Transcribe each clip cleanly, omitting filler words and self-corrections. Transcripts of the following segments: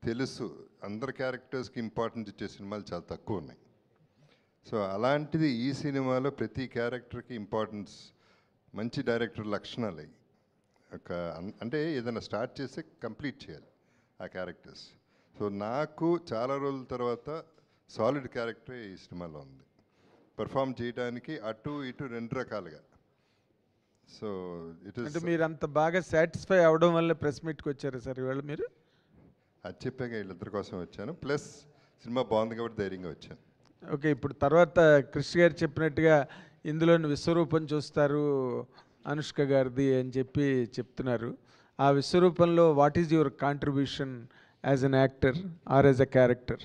తెలుసు అందరి క్యారెక్టర్స్కి ఇంపార్టెన్స్ ఇచ్చే సినిమాలు చాలా తక్కువ ఉన్నాయి. సో అలాంటిది ఈ సినిమాలో ప్రతి క్యారెక్టర్కి ఇంపార్టెన్స్, మంచి డైరెక్టర్ లక్షణాలు అయ్యి ఒక అంటే ఏదైనా స్టార్ట్ చేసి కంప్లీట్ చేయాలి ఆ క్యారెక్టర్స్. సో నాకు చాలా రోజుల తర్వాత సాలిడ్ క్యారెక్టరే ఈ సినిమాలో ఉంది. పెర్ఫామ్ చేయడానికి అటు ఇటు రెండు రకాలుగా. సో ఇట్ ఇస్ అంటే మీరు అంత బాగా సాటిస్ఫై అవ్వడం వల్ల ప్రెస్ మీట్కి వచ్చారు సార్ ఇవాళ మీరు? అది చెప్పాక వీళ్ళిద్దరి కోసం వచ్చాను, ప్లస్ సినిమా బాగుంది కాబట్టి ధైర్యంగా వచ్చాను. ఓకే, ఇప్పుడు తర్వాత కృష్ణ గారు చెప్పినట్టుగా ఇందులోని విశ్వరూపం చూస్తారు అనుష్క గారిది అని చెప్పి చెప్తున్నారు. ఆ విశ్వరూపంలో what is your contribution as an actor or as a character?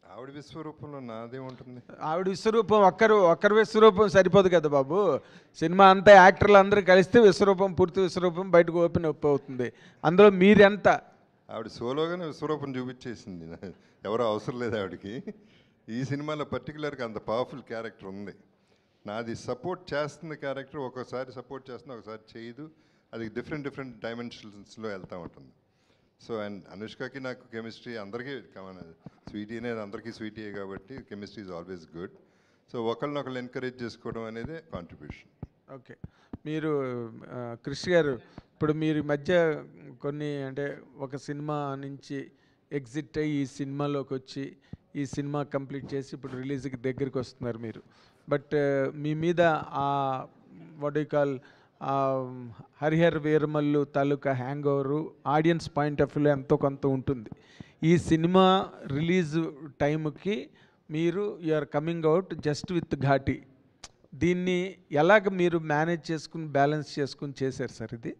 ఆవిడ విశ్వరూపంలో నాదేముంటుంది? ఆవిడ విశ్వరూపం ఒక్కరు విశ్వరూపం సరిపోదు కదా బాబు. సినిమా అంతా యాక్టర్లు అందరూ కలిస్తే విశ్వరూపం, పూర్తి విశ్వరూపం బయటకు ఓపెన్ అప్ అవుతుంది. అందులో మీరెంత? ఆవిడ సోలోగానే విశ్వరూపం చూపించేసింది, ఎవరో అవసరం లేదు ఆవిడకి. ఈ సినిమాలో పర్టికులర్గా అంత పవర్ఫుల్ క్యారెక్టర్ ఉంది. నాది సపోర్ట్ చేస్తున్న క్యారెక్టర్ ఒకసారి సపోర్ట్ చేస్తుంది, ఒకసారి చేయదు. అది డిఫరెంట్ డైమెన్షన్స్లో వెళ్తూ ఉంటుంది. సో అండ్ అనుష్కకి నాకు కెమిస్ట్రీ, అందరికీ స్వీటీ అనేది అందరికీ స్వీటీయే కాబట్టి chemistry is always good. So ఒకళ్ళనొకళ్ళు ఎంకరేజ్ చేసుకోవడం అనేది కాంట్రిబ్యూషన్. ఓకే, మీరు కృషి గారు ఇప్పుడు మీరు మధ్య కొన్ని అంటే ఒక సినిమా నుంచి ఎగ్జిట్ అయ్యి ఈ సినిమాలోకి వచ్చి ఈ సినిమా కంప్లీట్ చేసి ఇప్పుడు రిలీజ్కి దగ్గరికి వస్తున్నారు మీరు. బట్ మీ మీద ఆ what you call Harihara Veeramallu తాలూకా hangover audience point of వ్యూలో ఎంతో కొంత ఉంటుంది. ఈ సినిమా రిలీజ్ టైంకి మీరు are coming out just with Ghaati. దీన్ని ఎలాగ మీరు మేనేజ్ చేసుకుని బ్యాలెన్స్ చేసుకుని చేశారు సార్? ఇది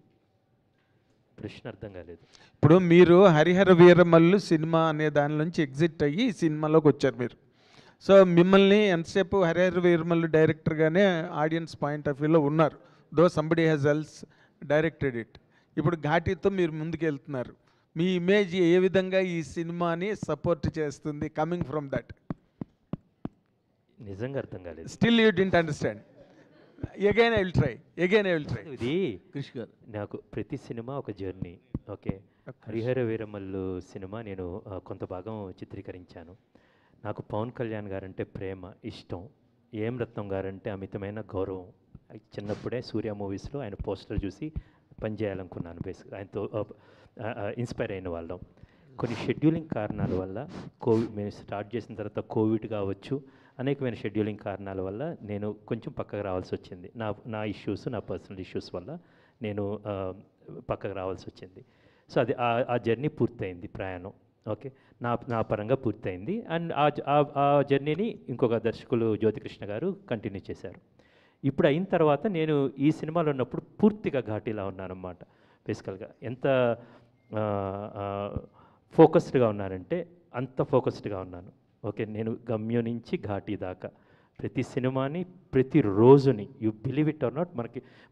ప్రశ్న అర్థం కాలేదు. ఇప్పుడు మీరు హరిహర వీరమల్లు సినిమా అనే దాని నుంచి ఎగ్జిట్ అయ్యి ఈ సినిమాలోకి వచ్చారు మీరు. సో మిమ్మల్ని ఎంతసేపు హరిహర వీరమల్లు డైరెక్టర్గానే ఆడియన్స్ పాయింట్ ఆఫ్ వ్యూలో ఉన్నారు, though somebody has else directed it. ఇప్పుడు ఘాటీతో మీరు ముందుకు వెళ్తున్నారు. మీ ఇమేజ్ ఏ విధంగా ఈ సినిమాని సపోర్ట్ చేస్తుంది కమింగ్ ఫ్రమ్ దట్? నిజంగా అర్థం కాలేదు. Still you didn't understand. Again I will try. ఇది కృష్ గారు, నాకు ప్రతి సినిమా ఒక journey. Okay, Harihara Veeramallu cinema నేను కొంత భాగం చిత్రీకరించాను. నాకు పవన్ కళ్యాణ్ గారంటే ప్రేమ, ఇష్టం. ఏం రత్నం గారంటే అమితమైన గౌరవం. చిన్నప్పుడే సూర్య మూవీస్లో ఆయన పోస్టర్ చూసి పనిచేయాలనుకున్నాను. బేసిక్గా ఆయనతో ఇన్స్పైర్ అయిన వాళ్ళం. కొన్ని షెడ్యూలింగ్ కారణాల వల్ల మేము స్టార్ట్ చేసిన తర్వాత కోవిడ్ కావచ్చు, అనేకమైన షెడ్యూలింగ్ కారణాల వల్ల నేను కొంచెం పక్కకు రావాల్సి వచ్చింది. నా ఇష్యూస్, నా పర్సనల్ ఇష్యూస్ వల్ల నేను పక్కకు రావాల్సి వచ్చింది. సో అది ఆ జర్నీ పూర్తయింది, ప్రయాణం. ఓకే, నా పరంగా పూర్తయింది. అండ్ ఆ జర్నీని ఇంకొక దర్శకులు జ్యోతికృష్ణ గారు కంటిన్యూ చేశారు. ఇప్పుడు అయిన తర్వాత నేను ఈ సినిమాలో ఉన్నప్పుడు పూర్తిగా ఘాటీలా ఉన్నానన్నమాట. బేసికల్గా ఎంత ఫోకస్డ్గా ఉన్నానంటే అంత ఫోకస్డ్గా ఉన్నాను. ఓకే, నేను గమ్యం నుంచి ఘాటీ దాకా ప్రతి సినిమాని, ప్రతి రోజుని, you believe it or not,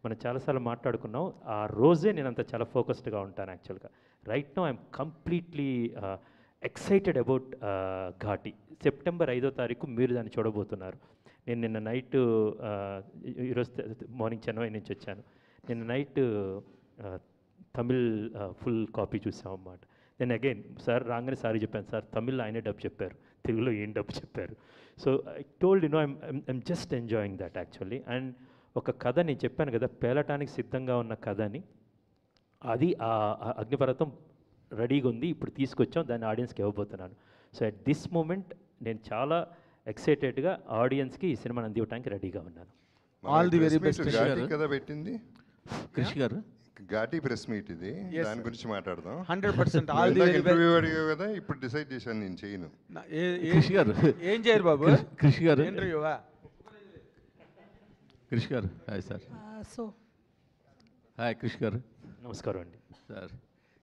మనం చాలాసార్లు మాట్లాడుకున్నాం. ఆ రోజే నేను అంత చాలా ఫోకస్డ్గా ఉంటాను యాక్చువల్గా. Right now I'm completely excited about ఘాటీ. September 5వ తారీఖు మీరు దాన్ని చూడబోతున్నారు. నేను నిన్న నైట్, ఈరోజు మార్నింగ్ చెన్నై నుంచి వచ్చాను. నిన్న నైట్ తమిళ్ ఫుల్ కాపీ చూసామన్నమాట. దెన్ అగైన్ సార్ రాగానే సారీ చెప్పాను, సార్ తమిళ్లో ఆయనే డబ్ చెప్పారు, తెలుగులో ఏం డబ్ చెప్పారు. So I told I'm just enjoying that actually. And ఒక కథ నేను చెప్పాను కదా, పేలటానికి సిద్ధంగా ఉన్న కథని, అది ఆ అగ్నిపర్వతం రెడీగా ఉంది, ఇప్పుడు తీసుకొచ్చాం, దాన్ని ఆడియన్స్కి ఇవ్వబోతున్నాను. సో అట్ దిస్ మూమెంట్ నేను చాలా ఎక్సైటెడ్గా ఆడియన్స్కి ఈ సినిమాని అందివ్వడానికి రెడీగా ఉన్నాను. All the very best. కదా పెట్టింది కృషి గారు, ఘాటీ ప్రెస్ మీట్ ఇది, దాని గురించి మాట్లాడదాం. 100% ఆల్ ది వెరీ ఇంటర్వ్యూ అడిగావు కదా, ఇప్పుడు డిసైడ్ చేశాను నేను చేయను. కృషి గారు ఏం చేయరు బాబు? కృషి గారు ఇంటర్వ్యూవా? కృషి గారు హాయ్ సార్. సో హాయ్ కృషి గారు, నమస్కారం అండి సార్.